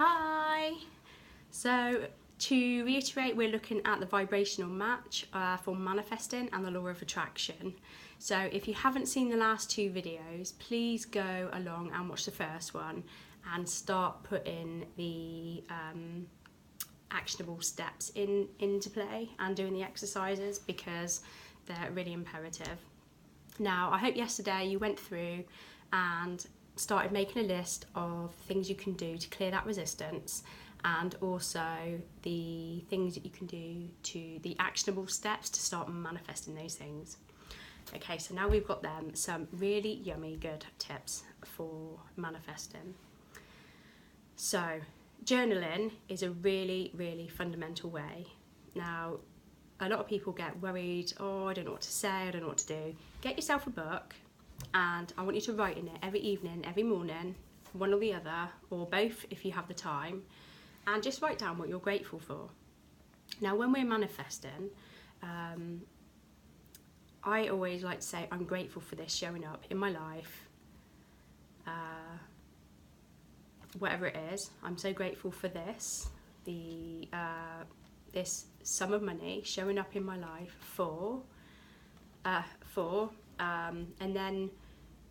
Hi! So to reiterate, we're looking at the vibrational match for manifesting and the law of attraction. So if you haven't seen the last two videos, please go along and watch the first one and start putting the actionable steps into play and doing the exercises because they're really imperative. Now, I hope yesterday you went through and started making a list of things you can do to clear that resistance, and also the things that you can do to the actionable steps to start manifesting those things. Okay, so now we've got them some really yummy good tips for manifesting. So journaling is a really fundamental way. Now, a lot of people get worried, oh, I don't know what to say, I don't know what to do. Get yourself a book, and I want you to write in it every evening, every morning, one or the other, or both if you have the time, and just write down what you're grateful for. Now, when we're manifesting, I always like to say, I'm grateful for this showing up in my life. Whatever it is, I'm so grateful for this, this sum of money showing up in my life and then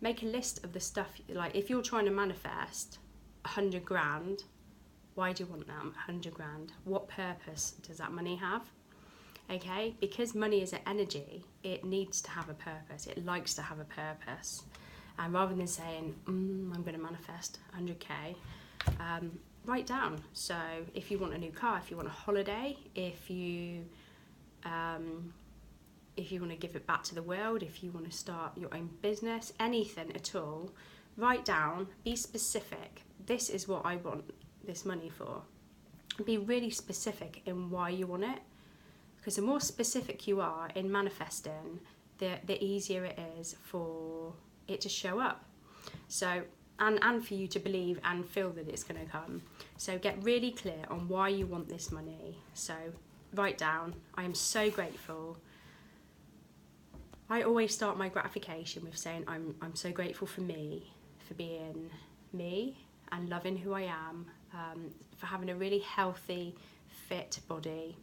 make a list of the stuff. Like, if you're trying to manifest 100 grand, why do you want that 100 grand? What purpose does that money have? Okay, because money is an energy, it needs to have a purpose. It likes to have a purpose. And rather than saying, I'm going to manifest 100k, write down. So if you want a new car, if you want a holiday, if you want to give it back to the world, if you want to start your own business, anything at all, write down, be specific. This is what I want this money for. Be really specific in why you want it, because the more specific you are in manifesting, the easier it is for it to show up. So and for you to believe and feel that it's going to come. So get really clear on why you want this money. So write down, I am so grateful. I always start my gratification with saying I'm so grateful for me, for being me and loving who I am, for having a really healthy, fit body,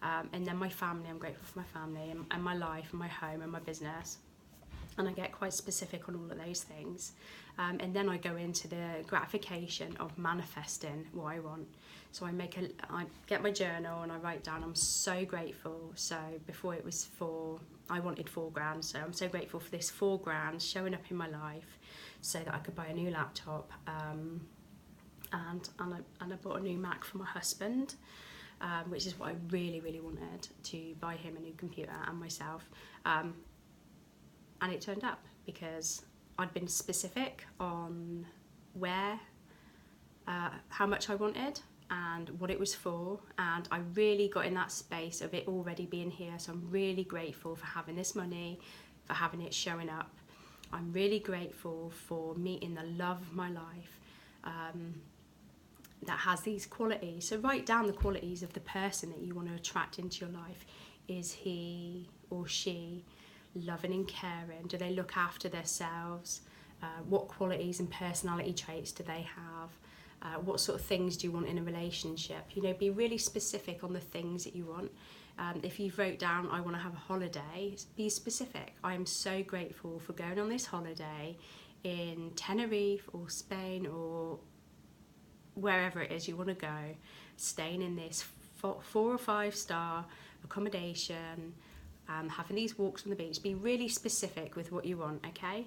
and then my family. I'm grateful for my family and my life and my home and my business. And I get quite specific on all of those things. And then I go into the gratification of manifesting what I want. So I get my journal and I write down, I'm so grateful. So before it was I wanted 4 grand. So I'm so grateful for this 4 grand showing up in my life so that I could buy a new laptop. And I bought a new Mac for my husband, which is what I really wanted, to buy him a new computer and myself. And it turned up because I'd been specific on where, how much I wanted and what it was for, and I really got in that space of it already being here. So I'm really grateful for having this money, for having it showing up. I'm really grateful for meeting the love of my life that has these qualities. So write down the qualities of the person that you want to attract into your life. Is he or she loving and caring? Do they look after themselves? What qualities and personality traits do they have? What sort of things do you want in a relationship? Be really specific on the things that you want. If you've wrote down, I want to have a holiday, be specific. I am so grateful for going on this holiday in Tenerife or Spain or wherever it is you want to go, staying in this 4 or 5 star accommodation, having these walks on the beach. Be really specific with what you want, okay?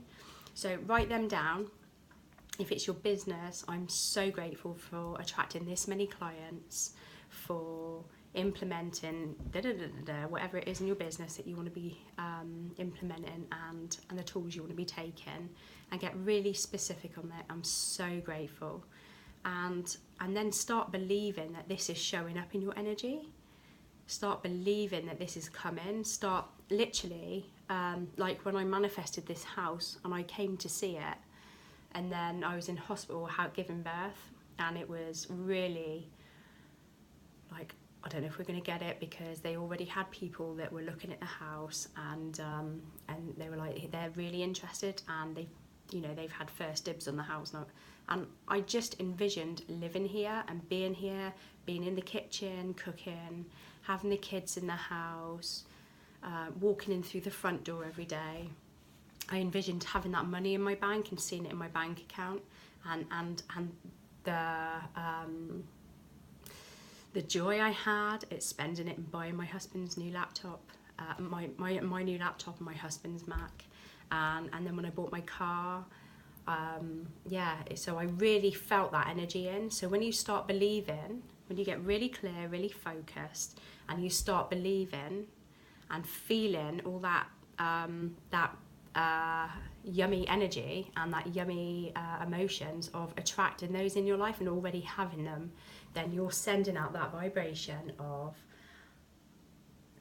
So write them down. If it's your business, I'm so grateful for attracting this many clients, for implementing whatever it is in your business that you want to be implementing, and the tools you want to be taking, and get really specific on that. I'm so grateful. And then start believing that this is showing up in your energy. Start believing that this is coming. Start literally, like when I manifested this house and I came to see it, and then I was in hospital giving birth, and it was really like, I don't know if we're going to get it, because they already had people that were looking at the house, and they were like, they're really interested, and you know, they've had first dibs on the house now. And I just envisioned living here and being in the kitchen, cooking, having the kids in the house, walking in through the front door every day. I envisioned having that money in my bank and seeing it in my bank account, and the joy I had at spending it and buying my husband's new laptop, my new laptop and my husband's Mac, and then when I bought my car, so I really felt that energy in. So when you start believing, when you get really clear, really focused, and you start believing and feeling all that yummy energy and that yummy emotions of attracting those in your life and already having them, then you're sending out that vibration of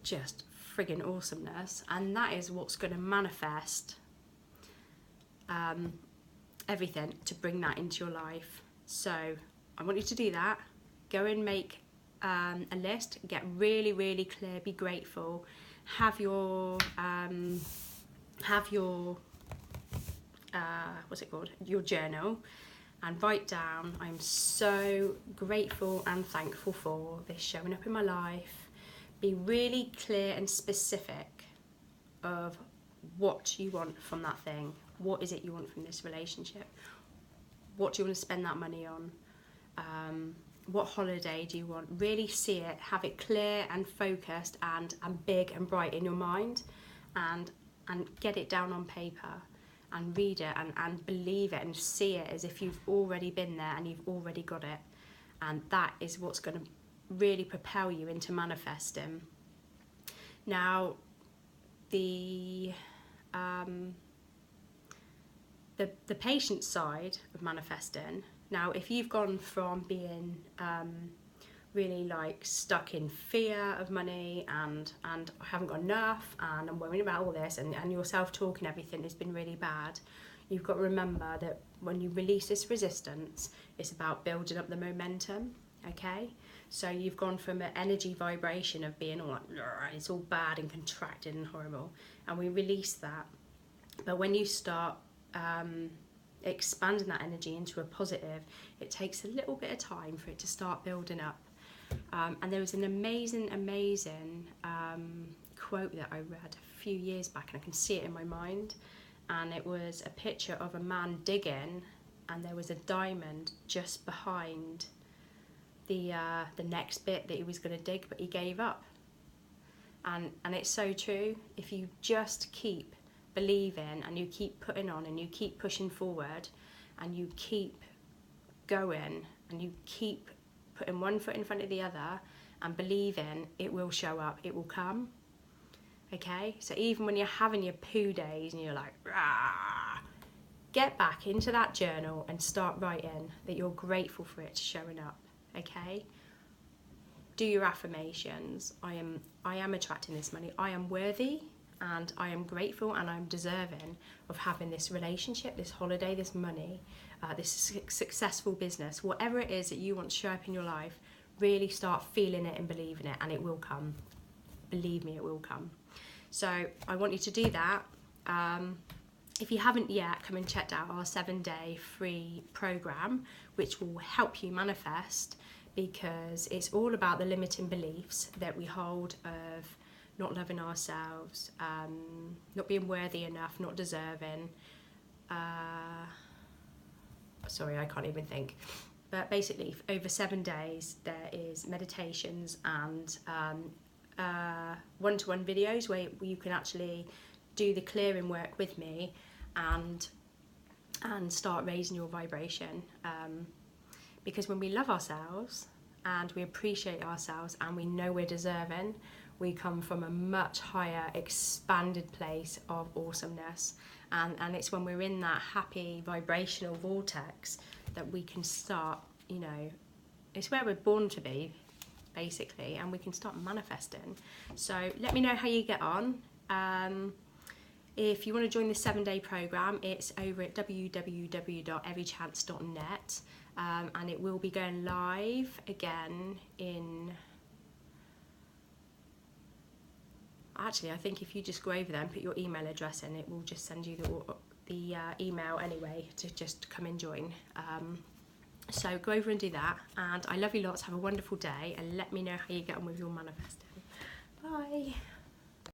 just friggin' awesomeness, and that is what's going to manifest everything to bring that into your life. So I want you to do that. Go and make a list, get really, really clear, be grateful, have your your journal, and write down, I'm so grateful and thankful for this showing up in my life. Be really clear and specific of what you want from that thing. What is it you want from this relationship? What do you want to spend that money on? What holiday do you want? Really see it, have it clear and focused and big and bright in your mind, and get it down on paper and read it and believe it and see it as if you've already been there and you've already got it. And that is what's going to really propel you into manifesting. Now, the patient side of manifesting. Now, if you've gone from being really like stuck in fear of money and I haven't got enough and I'm worrying about all this and your self-talk and everything has been really bad, you've got to remember that when you release this resistance, it's about building up the momentum, okay? So you've gone from an energy vibration of being all like, it's all bad and contracted and horrible, and we release that. But when you start expanding that energy into a positive, it takes a little bit of time for it to start building up. And there was an amazing quote that I read a few years back, and I can see it in my mind, and it was a picture of a man digging, and there was a diamond just behind the next bit that he was going to dig, but he gave up. And it's so true. If you just keep believing and you keep putting on and you keep pushing forward and you keep going and you keep putting one foot in front of the other and believing, it will show up, it will come. Okay, so even when you're having your poo days and you're like, rah, get back into that journal and start writing that you're grateful for it showing up. Okay, do your affirmations. I am attracting this money. I am worthy and I am grateful and I'm deserving of having this relationship, this holiday, this money, this successful business, whatever it is that you want to show up in your life. Really start feeling it and believing it, and it will come. Believe me, it will come. So I want you to do that. If you haven't yet, come and check out our 7-day free program, which will help you manifest, because it's all about the limiting beliefs that we hold of not loving ourselves, not being worthy enough, not deserving. Sorry, I can't even think. But basically, over 7 days, there is meditations and one-to-one videos where you can actually do the clearing work with me and start raising your vibration. Because when we love ourselves and we appreciate ourselves and we know we're deserving, we come from a much higher expanded place of awesomeness, and it's when we're in that happy vibrational vortex that we can start, it's where we're born to be, basically, and we can start manifesting. So let me know how you get on. If you want to join the 7-day program, it's over at www.everychance.net, and it will be going live again in... Actually, I think if you just go over there and put your email address in, it will just send you the email anyway to just come and join. So go over and do that, and I love you lots. Have a wonderful day, and let me know how you get on with your manifesting. Bye.